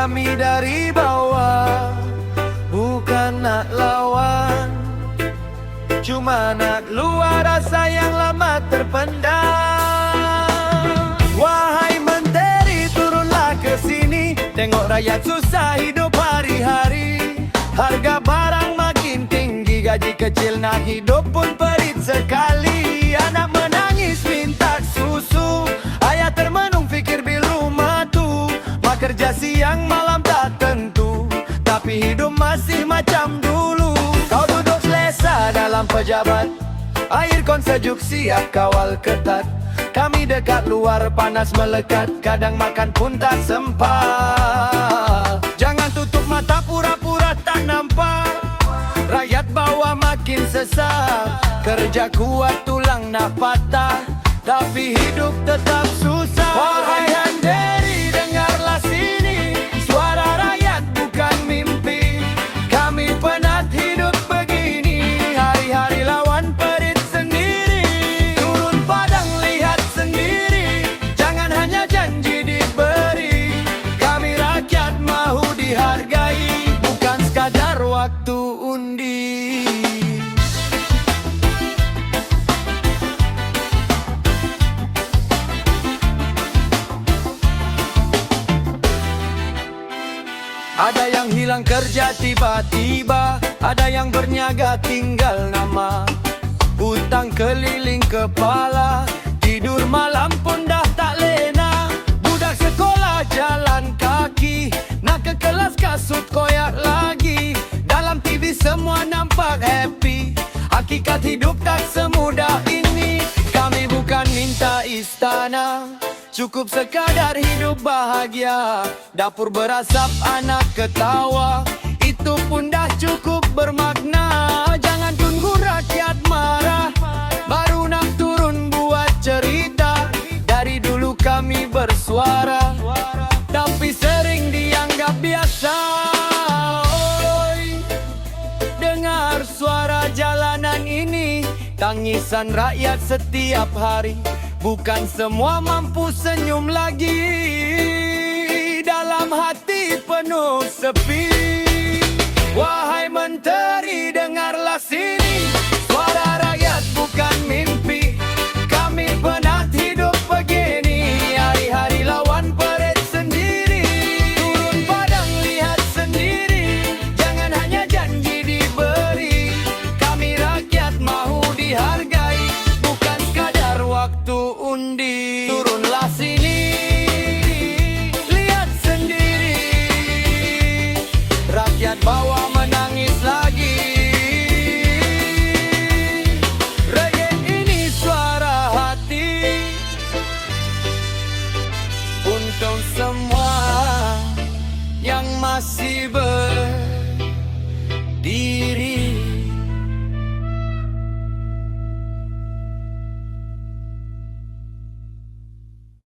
kami dari bawah, bukan nak lawan, cuma nak luar rasa yang lama terpendam. Wahai menteri, turunlah ke sini, tengok rakyat susah hidup hari-hari. Harga barang makin tinggi, gaji kecil nak hidup pun perit sekali. Anak menangis minta susu, ayah termenung fikir bil rumah tu. Mak kerja siang malam tak tentu, tapi hidup masih macam dulu. Kau duduk selesa dalam pejabat, air kon sejuk siap kawal ketat. Kami dekat luar panas melekat, kadang makan pun tak sempat. Jangan tutup mata pura-pura tak nampak, rakyat bawah makin sesak. Kerja kuat tulang nak patah, tapi hidup tetap susah. Wahai Handeri, dengarlah sini, suara rakyat bukan mimpi. Kami penat hidup begini, hari-hari lawan perit sendiri. Turun padang lihat sendiri, jangan hanya janji diberi. Kami rakyat mahu dihargai, bukan sekadar waktu undi. Ada yang hilang kerja tiba-tiba, ada yang berniaga tinggal nama. Hutang keliling kepala, tidur malam pun dah tak lena. Budak sekolah jalan kaki, nak ke kelas kasut koyak lagi. Dalam TV semua nampak happy, hakikat hidup tak semudah ini. Kami bukan minta istana, cukup sekadar hidup bahagia. Dapur berasap, anak ketawa, itu pun dah cukup bermakna. Jangan tunggu rakyat marah, baru nak turun buat cerita. Dari dulu kami bersuara, tapi sering dianggap biasa. Oi, dengar suara jalanan ini, tangisan rakyat setiap hari. Bukan semua mampu senyum lagi, dalam hati penuh sepi. Wahai menteri, dengarlah sini, suara rakyat bukan mimpi. Kami penat hidup begini, hari-hari lawan perit sendiri. Turun padang lihat sendiri, jangan hanya janji diberi. Kami rakyat mahu dihargai, bukan sekadar waktu undi. Turunlah sini, lihat sendiri, rakyat bawah menangis lagi. Rakyat ini suara hati, untuk semua yang masih berdiri.